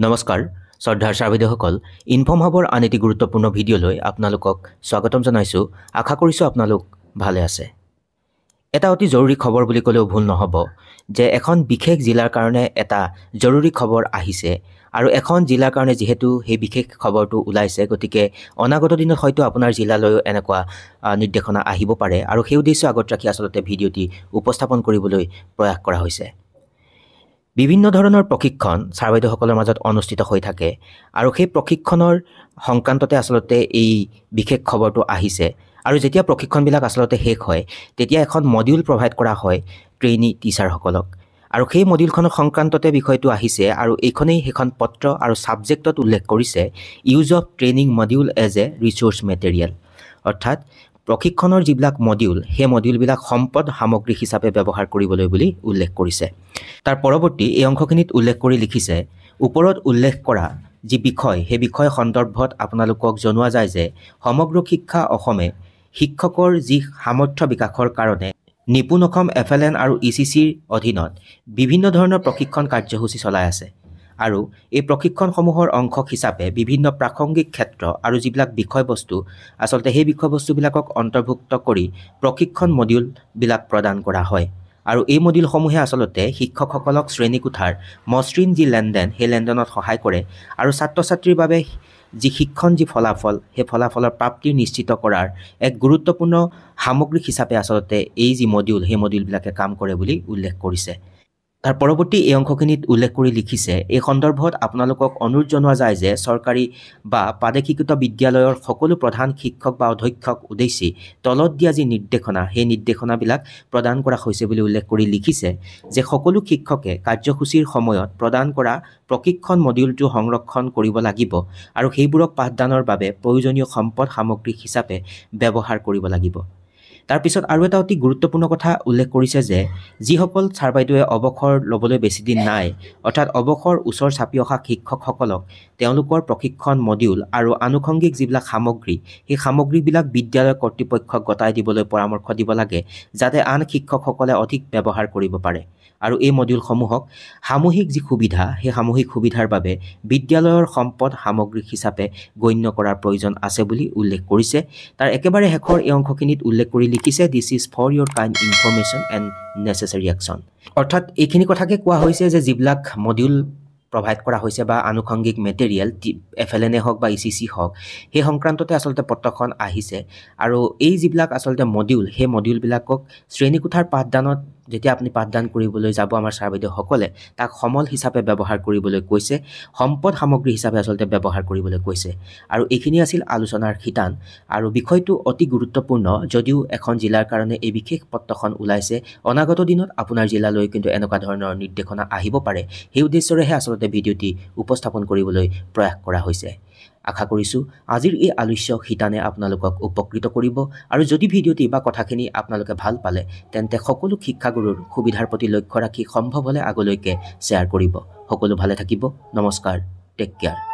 নমস্কাৰ শ্ৰদ্ধাৰ ছাৰ্বিদসকল ইনফৰ্ম হাবৰ আন এটি গুৰুত্বপূৰ্ণ ভিডিঅ'লৈ আপোনালোকক স্বাগতম জনাইছোঁ। আশা কৰিছোঁ আপোনালোক ভালে আছে। এটা অতি জৰুৰী খবৰ বুলি ক'লেও ভুল নহ'ব যে এখন বিশেষ জিলাৰ কাৰণে এটা জৰুৰী খবৰ আহিছে আৰু এখন জিলাৰ কাৰণে যিহেতু সেই বিশেষ খবৰটো ওলাইছে, গতিকে অনাগত দিনত হয়তো আপোনাৰ জিলালৈও এনেকুৱা নিৰ্দেশনা আহিব পাৰে আৰু সেই উদ্দেশ্য আগত ৰাখি আচলতে ভিডিঅ'টি উপস্থাপন কৰিবলৈ প্ৰয়াস কৰা হৈছে। বিভিন্ন ধৰণৰ প্ৰশিক্ষণ ছাৰ বাইদেউসকলৰ মাজত অনুষ্ঠিত হৈ থাকে আৰু সেই প্ৰশিক্ষণৰ সংক্ৰান্ততে আচলতে এই বিশেষ খবৰটো আহিছে আৰু যেতিয়া প্ৰশিক্ষণবিলাক আচলতে শেষ হয় তেতিয়া এখন মডিউল প্ৰভাইড কৰা হয় ট্ৰেইনি টিচাৰসকলক আৰু সেই মডিউলখনৰ সংক্ৰান্ততে বিষয়টো আহিছে আৰু এইখনেই সেইখন পত্ৰ আৰু ছাবজেক্টত উল্লেখ কৰিছে use of training module as a research material, অৰ্থাৎ প্ৰশিক্ষণৰ যিবিলাক মডিউল সেই মডিউলবিলাক সম্পদ সামগ্ৰী হিচাপে ব্যৱহাৰ কৰিবলৈ বুলি উল্লেখ কৰিছে। তাৰ পৰৱৰ্তী এই অংশখিনিত উল্লেখ কৰি লিখিছে, ওপৰত উল্লেখ কৰা যি বিষয় সেই বিষয় সন্দৰ্ভত আপোনালোকক জনোৱা যায় যে সমগ্ৰ শিক্ষা অসমে শিক্ষকৰ যি সামৰ্থ্য বিকাশৰ কাৰণে নিপুণ অসম FLN আৰু ECCৰ অধীনত বিভিন্ন ধৰণৰ প্ৰশিক্ষণ কাৰ্যসূচী চলাই আছে আৰু এই প্ৰশিক্ষণসমূহৰ অংশ হিচাপে বিভিন্ন প্ৰাসংগিক ক্ষেত্ৰ আৰু যিবিলাক বিষয়বস্তু আচলতে সেই বিষয়বস্তুবিলাকক অন্তৰ্ভুক্ত কৰি প্ৰশিক্ষণ মডিউলবিলাক প্ৰদান কৰা হয় আৰু এই মডিউলসমূহে আচলতে শিক্ষকসকলক শ্ৰেণীকোঠাৰ মসৃণ যি লেনদেন সেই লেনদেনত সহায় কৰে আৰু ছাত্ৰ ছাত্ৰীৰ বাবে যি শিক্ষণ যি ফলাফল সেই ফলাফলৰ প্ৰাপ্তি নিশ্চিত কৰাৰ এক গুৰুত্বপূৰ্ণ সামগ্ৰী হিচাপে আচলতে এই যি মডিউল সেই মডিউলবিলাকে কাম কৰে বুলি উল্লেখ কৰিছে। তাৰ পৰৱৰ্তী এই অংশখিনিত উল্লেখ কৰি লিখিছে, এই সন্দৰ্ভত আপোনালোকক অনুৰোধ জনোৱা যায় যে চৰকাৰী বা প্ৰাদেশিকৃত বিদ্যালয়ৰ সকলো প্ৰধান শিক্ষক বা অধ্যক্ষক উদ্দেশ্যি তলত দিয়া যি নিৰ্দেশনা সেই নিৰ্দেশনাবিলাক প্ৰদান কৰা হৈছে বুলি উল্লেখ কৰি লিখিছে যে সকলো শিক্ষকে কাৰ্যসূচীৰ সময়ত প্ৰদান কৰা প্ৰশিক্ষণ মডিউলটো সংৰক্ষণ কৰিব লাগিব আৰু সেইবোৰক পাঠদানৰ বাবে প্ৰয়োজনীয় সম্পদ সামগ্ৰী হিচাপে ব্যৱহাৰ কৰিব লাগিব। তাৰপিছত আৰু এটা অতি গুৰুত্বপূৰ্ণ কথা উল্লেখ কৰিছে যে যিসকল ছাৰ বাইদেৱে অৱসৰ ল'বলৈ বেছিদিন নাই, অৰ্থাৎ অৱসৰ ওচৰ চাপি অহা শিক্ষকসকলক তেওঁলোকৰ প্ৰশিক্ষণ মডিউল আৰু আনুষংগিক যিবিলাক সামগ্ৰী সেই সামগ্ৰীবিলাক বিদ্যালয় কৰ্তৃপক্ষক গতাই দিবলৈ পৰামৰ্শ দিব লাগে যাতে আন শিক্ষকসকলে অধিক ব্যৱহাৰ কৰিব পাৰে আৰু এই মডিউলসমূহক সামূহিক যি সুবিধা সেই সামূহিক সুবিধাৰ বাবে বিদ্যালয়ৰ সম্পদ সামগ্ৰী হিচাপে গণ্য কৰাৰ প্ৰয়োজন আছে বুলি উল্লেখ কৰিছে। তাৰ একেবাৰে শেষৰ এই অংশখিনিত উল্লেখ কৰি লিখিছে, this is for your kind information and necessary action, অৰ্থাৎ এইখিনি কথাকে কোৱা হৈছে যে যিবিলাক মডিউল প্ৰভাইড কৰা হৈছে বা আনুষংগিক মেটেৰিয়েল FLN হওক বা ECC হওক সেই সংক্ৰান্ততে আচলতে পত্ৰখন আহিছে আৰু এই যিবিলাক আচলতে মডিউল সেই মডিউলবিলাকক শ্ৰেণীকোঠাৰ পাঠদানত যেতিয়া আপুনি পাঠদান কৰিবলৈ যাব আমাৰ ছাৰ বাইদেউসকলে তাক সমল হিচাপে ব্যৱহাৰ কৰিবলৈ কৈছে, সম্পদ সামগ্ৰী হিচাপে আচলতে ব্যৱহাৰ কৰিবলৈ কৈছে আৰু এইখিনি আছিল আলোচনাৰ শিতান আৰু বিষয়টো অতি গুৰুত্বপূৰ্ণ। যদিও এখন জিলাৰ কাৰণে এই বিশেষ পত্ৰখন ওলাইছে, অনাগত দিনত আপোনাৰ জিলালৈ কিন্তু এনেকুৱা ধৰণৰ নিৰ্দেশনা আহিব পাৰে, সেই উদ্দেশ্যৰেহে আচলতে ভিডিঅ'টি উপস্থাপন কৰিবলৈ প্ৰয়াস কৰা হৈছে। আশা কৰিছোঁ আজিৰ এই আলোচ্য শিতানে আপোনালোকক উপকৃত কৰিব আৰু যদি ভিডিঅ'টি বা কথাখিনি আপোনালোকে ভাল পালে তেন্তে সকলো শিক্ষাগুৰুৰ সুবিধাৰ প্ৰতি লক্ষ্য ৰাখি সম্ভৱ হ'লে আগলৈকে শ্বেয়াৰ কৰিব। সকলো ভালে থাকিব। নমস্কাৰ, টেক কেয়াৰ।